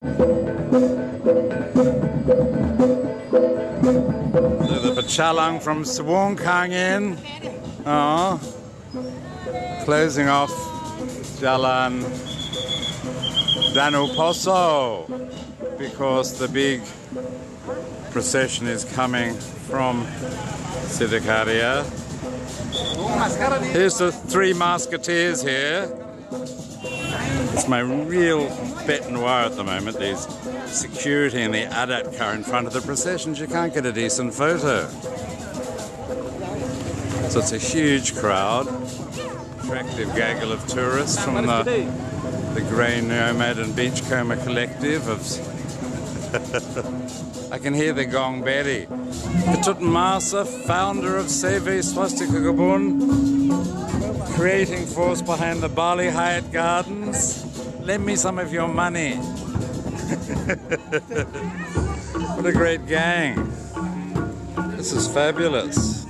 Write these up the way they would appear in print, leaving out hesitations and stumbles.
So the Pecalang from Suwon Kangen, closing off Jalan Danau Poso because the big procession is coming from Siddhikaria. Here's the Three Musketeers here. It's my real bête noire at the moment, these security and the Adat car in front of the processions. You can't get a decent photo. So it's a huge crowd, attractive gaggle of tourists from the Grey Nomad and Beachcomber collective of I can hear the gong beri. Ketut Masa, founder of Seve Swastika Kebun, creating force behind the Bali Hyatt Gardens. Lend me some of your money. What a great gang. This is fabulous.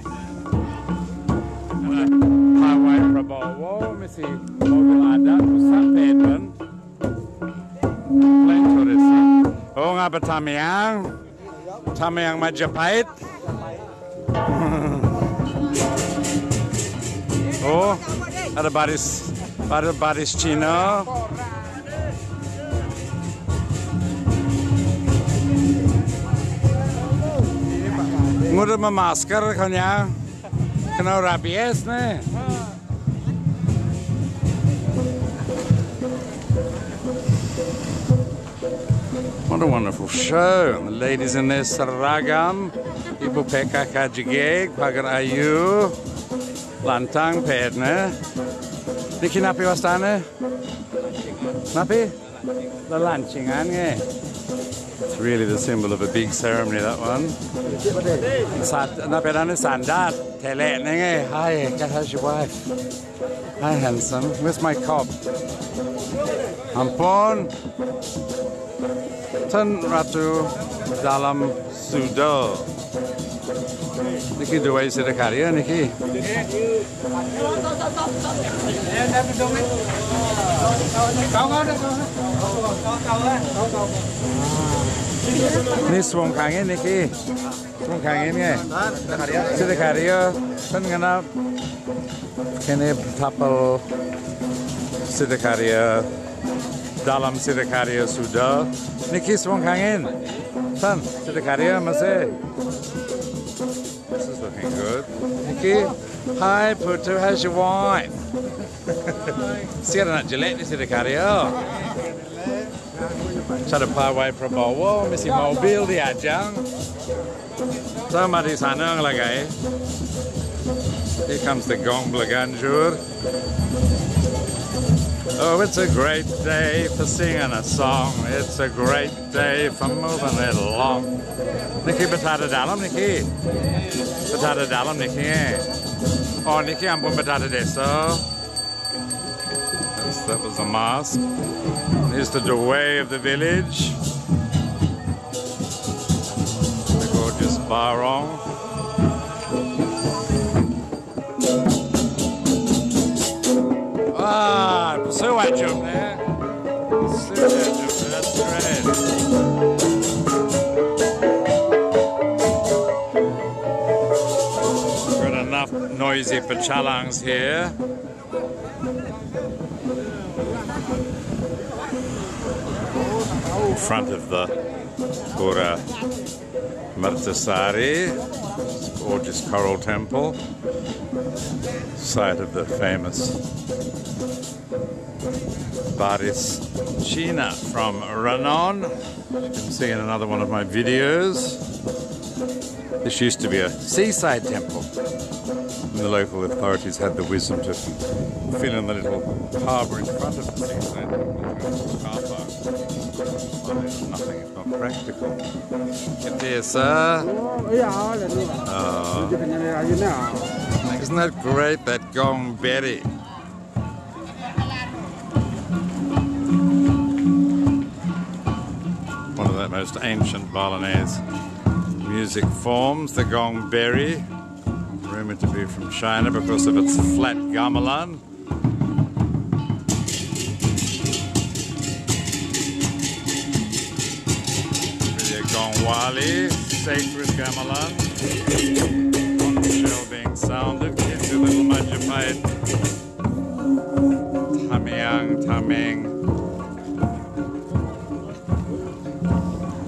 Highway Prabowo, Missy Mobil Adat, Pusat Plain tourist. Oh, ngapa Tamiang Majapahit. Oh, ada baris Cina. Ngudah memasker kanya, kena rabies nih. What a wonderful show. The ladies in their seragam. Ibu PKK Jigeg, Pagar Ayu, Lantang Pedne. Niki napi wastane? Napi? The lancingan nge. It's really the symbol of a big ceremony, that one. Napi dane sandat, tele nge. Hi, how's your wife? Hi, handsome. Where's my cob? Ampun. Tan Ratu dalam Sudo. Niki dua Siddhikaria Niki. Ini Suwon Kangen Niki. Suwon Kangen nge. Siddhikaria. Tan kena kene tapal Siddhikaria dalam Siddhikaria Sudo. Niki Suwon Kangen. Tan Siddhikaria masih. This is looking good. Niki, hi Putu, how's your wife? Siapa nak jelek di Siddhikaria? Cara pawai Prabowo, mesti mobil diajang. Sama di sana ngelagay. Here comes the gong Blaganjur. Oh, it's a great day for singing a song. It's a great day for moving it along. Niki batata dalam, Niki. Batata dalam, Niki. Oh, Niki ampun batata deso. That was the mosque. Here's the doorway of the village. The gorgeous barong. Ah, so I jump there. That's great. Got enough noisy Pecalangs here. In front of the Pura Mertasari, gorgeous coral temple, site of the famous Baris China from Renon. You can see in another one of my videos. This used to be a seaside temple. And the local authorities had the wisdom to fill in the little harbour in front of the seaside temple. Car park. Well, there's nothing if not practical. Get there, sir. Oh. Isn't that great, that gong berry? One of the most ancient Balinese music forms, the gong berry, rumoured to be from China because of its flat gamelan. Gongwali, sacred gamelan. One shell being sounded, kids with little Majapahit. Tamiang, Taming.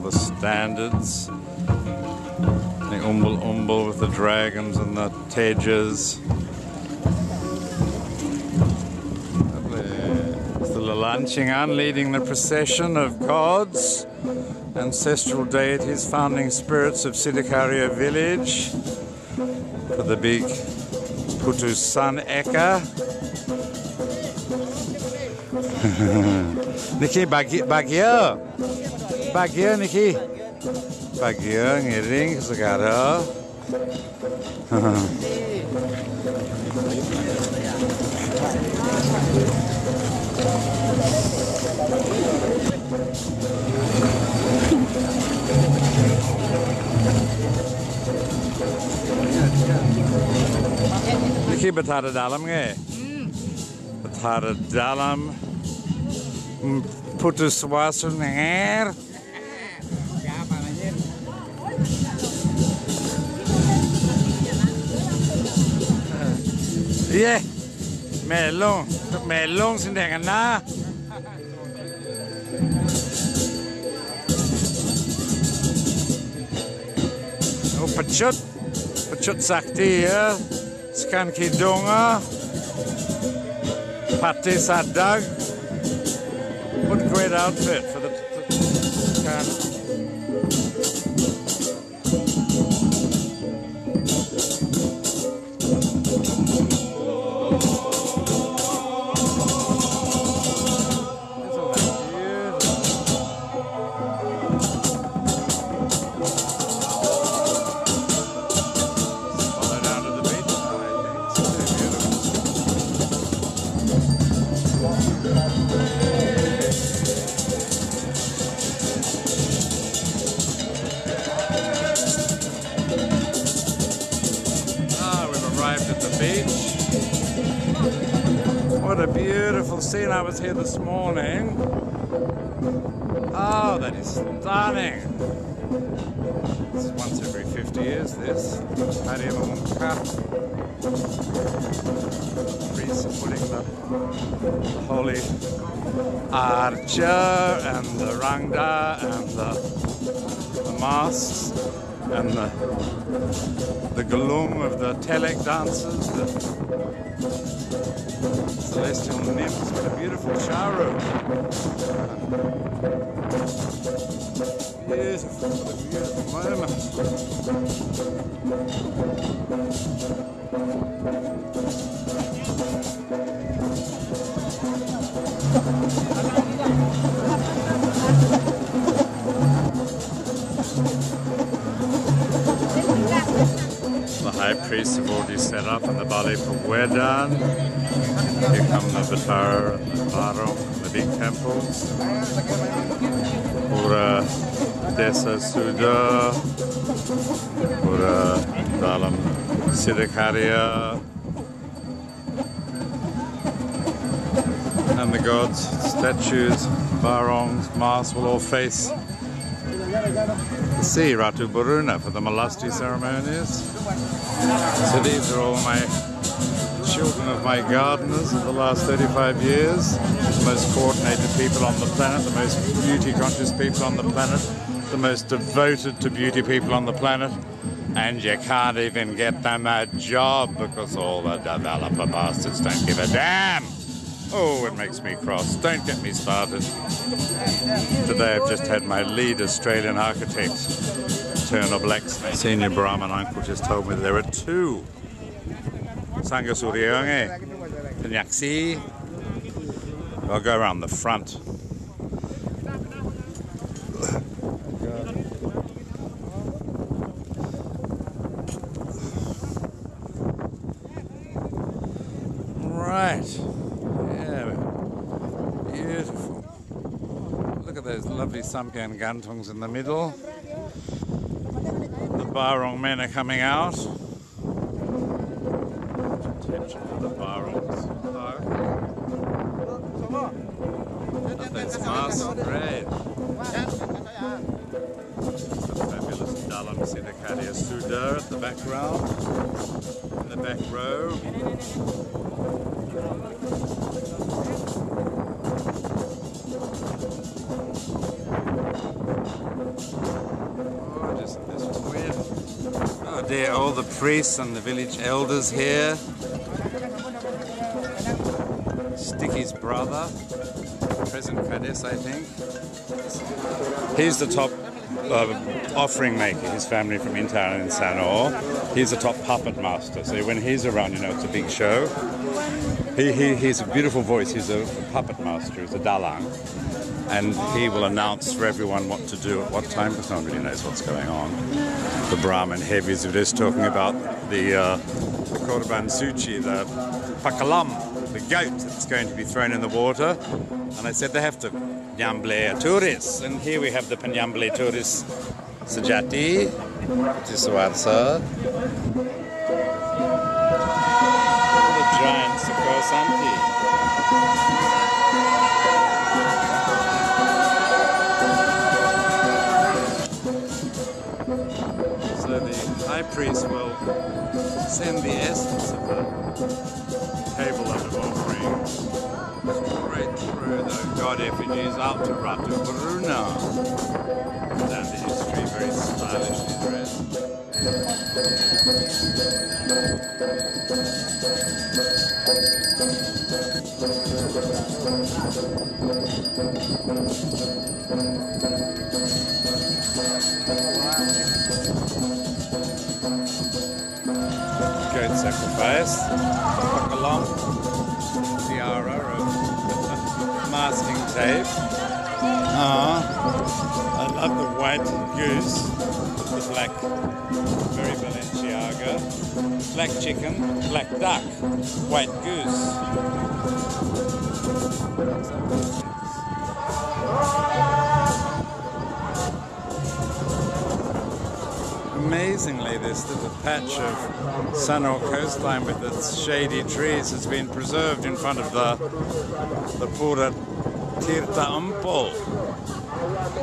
The standards. The Umbul with the dragons and the tejas. The Lalanchingan leading the procession of gods, ancestral deities, founding spirits of Sidikaria village for the big Putu's son Eka. Niki Bagyo. Bagyo Niki. Bagyo ngiring segara. Niki betara dalam nge. Betara dalam putus wasu ner. Yeah, melong sindang na. Oh, pacut sakti ya, skan kidonga, pate sadag. What a great outfit for the skan. What a beautiful scene. I was here this morning. Oh, that is stunning. It's once every 50 years, this. Priests are putting the holy archer and the rangda and the masks and the galung of the telek dancers, the celestial nymphs. What a beautiful charu. Beautiful, what a beautiful moment. The high priests have already set up in the Bali for Wedan. Here come the Batar and the Barong, the big temples. Pura Desa Suda, Pura Dalam Sidikaria. And the gods, statues, Barongs, masks will all face the sea, Ratu Buruna, for the Malasti ceremonies. So these are all my children of my gardeners of the last 35 years. The most coordinated people on the planet, the most beauty-conscious people on the planet, the most devoted to beauty people on the planet. And you can't even get them a job because all the developer bastards don't give a damn. Oh, it makes me cross. Don't get me started. Today I've just had my lead Australian architect turn a blacksmith. Senior Brahmin uncle just told me there are two. Sangha Suryange, Penyaksi. I'll go around the front. Right. Yeah, beautiful. Look at those lovely Sampian gantongs in the middle. The Barong men are coming out. Attention to the Barongs. That's masked red. Buddha at the background, in the back row. Oh, just this weird. Oh dear, all the priests and the village elders here. Sticky's brother, President Kades, I think. He's the top offering maker, his family from Intan and Sanur. He's the top puppet master, so when he's around, you know, it's a big show. He's a beautiful voice, he's a puppet master, he's a dalang. And he will announce for everyone what to do at what time, because no one really knows what's going on. The Brahmin heavies are just talking about the Korban Suchi, the pakalam, the goat that's going to be thrown in the water. And I said they have to Nyamble tourists. And here we have the Penyamble tourists Sejati, which is Suarsa. The giant Sukosanti. So the high priest will send the essence of the table of offerings straight through the god effigies out to Ratu Varuna. Down to history, very stylishly dressed. Goat sacrifice, pakalam, tiara of masking tape. I love the white goose, the black, very Balenciaga, black chicken, black duck, white goose. Amazingly, this little patch of Sanur coastline with its shady trees has been preserved in front of the Pura Tirtha Ampol.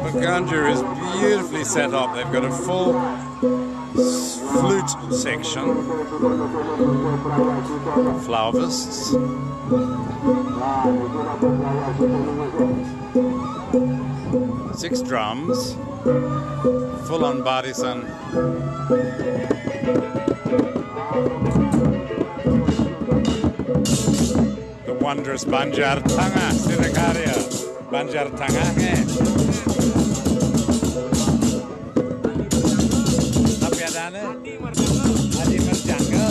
The Ganju is beautifully set up. They've got a full flute section, flautists, six drums, full-on barisan. The wondrous Banjar Tanga, Sirakaria. Banjar Tanga hai. Apa adanya? Adi Merjangga.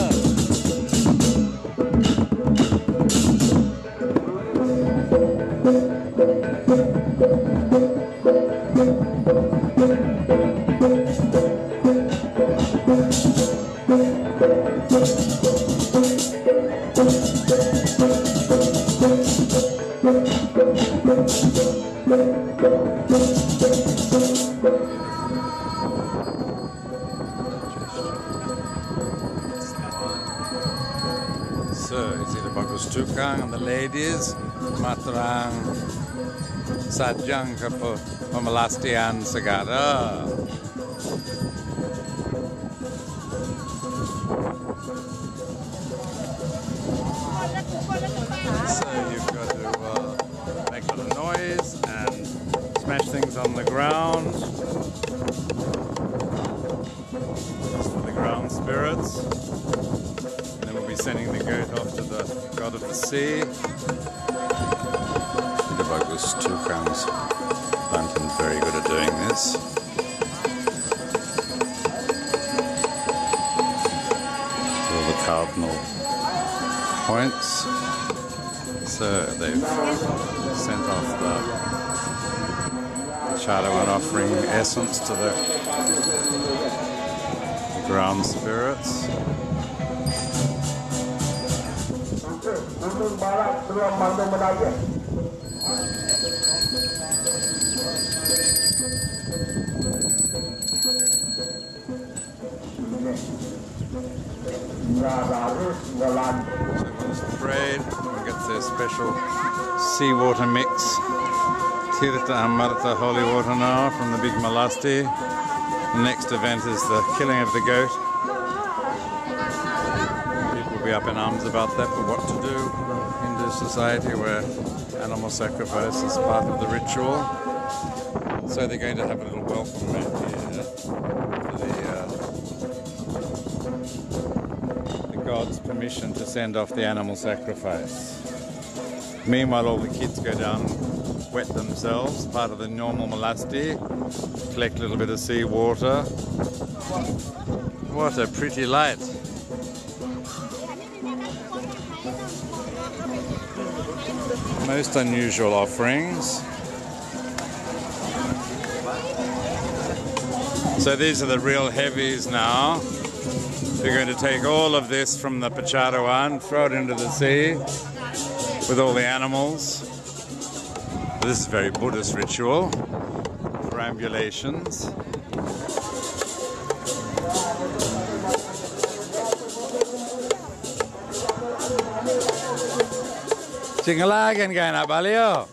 So, you see the bagus tukang and the ladies, matrang sajang kapo pemelastian segara. So you've got to make a little noise and smash things on the ground. Just for the ground spirits. And then we'll be sending the goat off to the god of the sea. The bagus tukangs. Bantam's very good at doing this. All the cardinal points. So they've sent off the Chadawan offering essence to the ground spirits. So once prayed, we get their special seawater mix. Tirtha Amartha holy water now from the big Malasti. The next event is the killing of the goat. People will be up in arms about that, but what to do in Hindu society where animal sacrifice is part of the ritual. So they're going to have a little welcome mat here for the God's permission to send off the animal sacrifice. Meanwhile, all the kids go down, wet themselves, part of the normal Malasti, collect a little bit of sea water. What a pretty light. Most unusual offerings. So these are the real heavies now. We're going to take all of this from the Pacharawan, throw it into the sea with all the animals. This is very Buddhist ritual, perambulations. Chingalagan gana balio.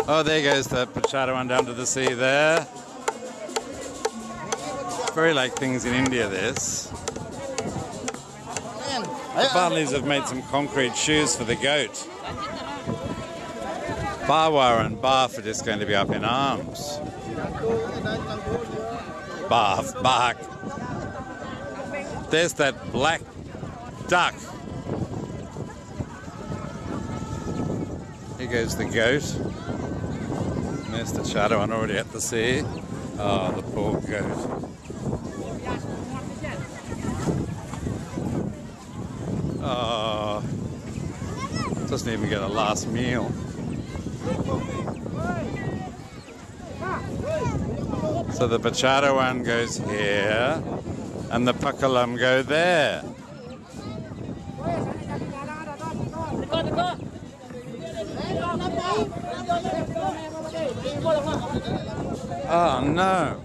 Oh, there goes the Pacharawan down to the sea there. Very like things in India, this. The Balis have made some concrete shoes for the goat. Bawa and Bath are just going to be up in arms. Bath, Bahak. There's that black duck. Here goes the goat. And there's the Charawan already at the sea. Oh, the poor goat. Oh, doesn't even get a last meal. So the Pacharawan goes here and the Pakalam go there. Oh no.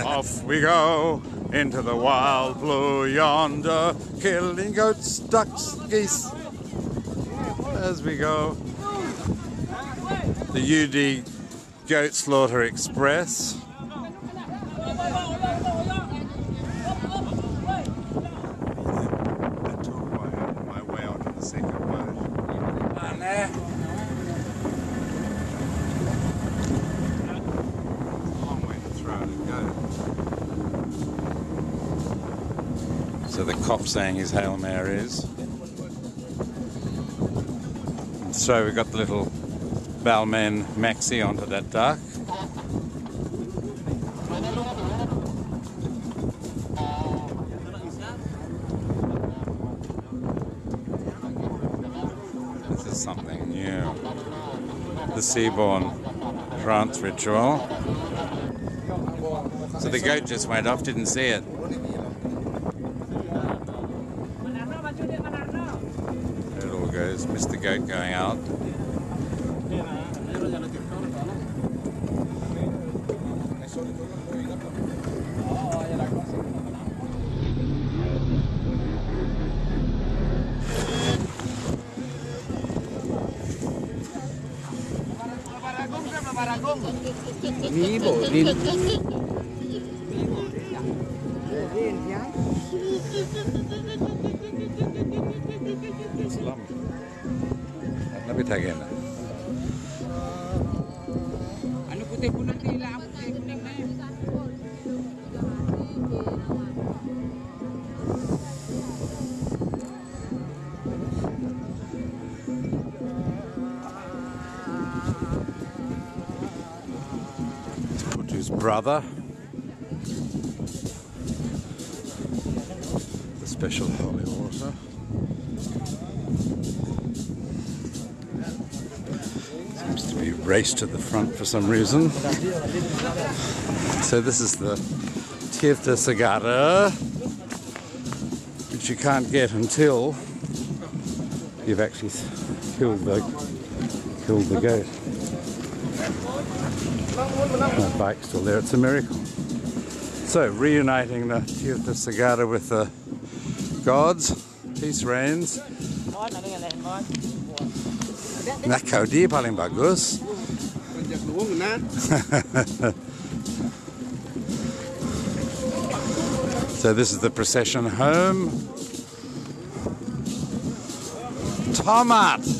Off we go into the wild blue yonder, killing goats, ducks, geese. As we go, the UD Goat Slaughter Express. My way onto the second boat. So the cop saying his Hail Marys. And so we got the little Balmain Maxi onto that duck. This is something new. The Seaborn trance ritual. So the goat just went off, didn't see it. There it all goes, missed the goat going out. Lebih tagihan. Anu putih pun nanti lah, putih kuning na. Putu's brother. The special holy water. Seems to be raced to the front for some reason. So this is the Tirtha Sagara, which you can't get until you've actually killed the goat. My bike's still there, it's a miracle. So reuniting the Tirtha Sagara with the gods, peace reigns. Nak kau dia paling bagus. So this is the procession home. Tomat!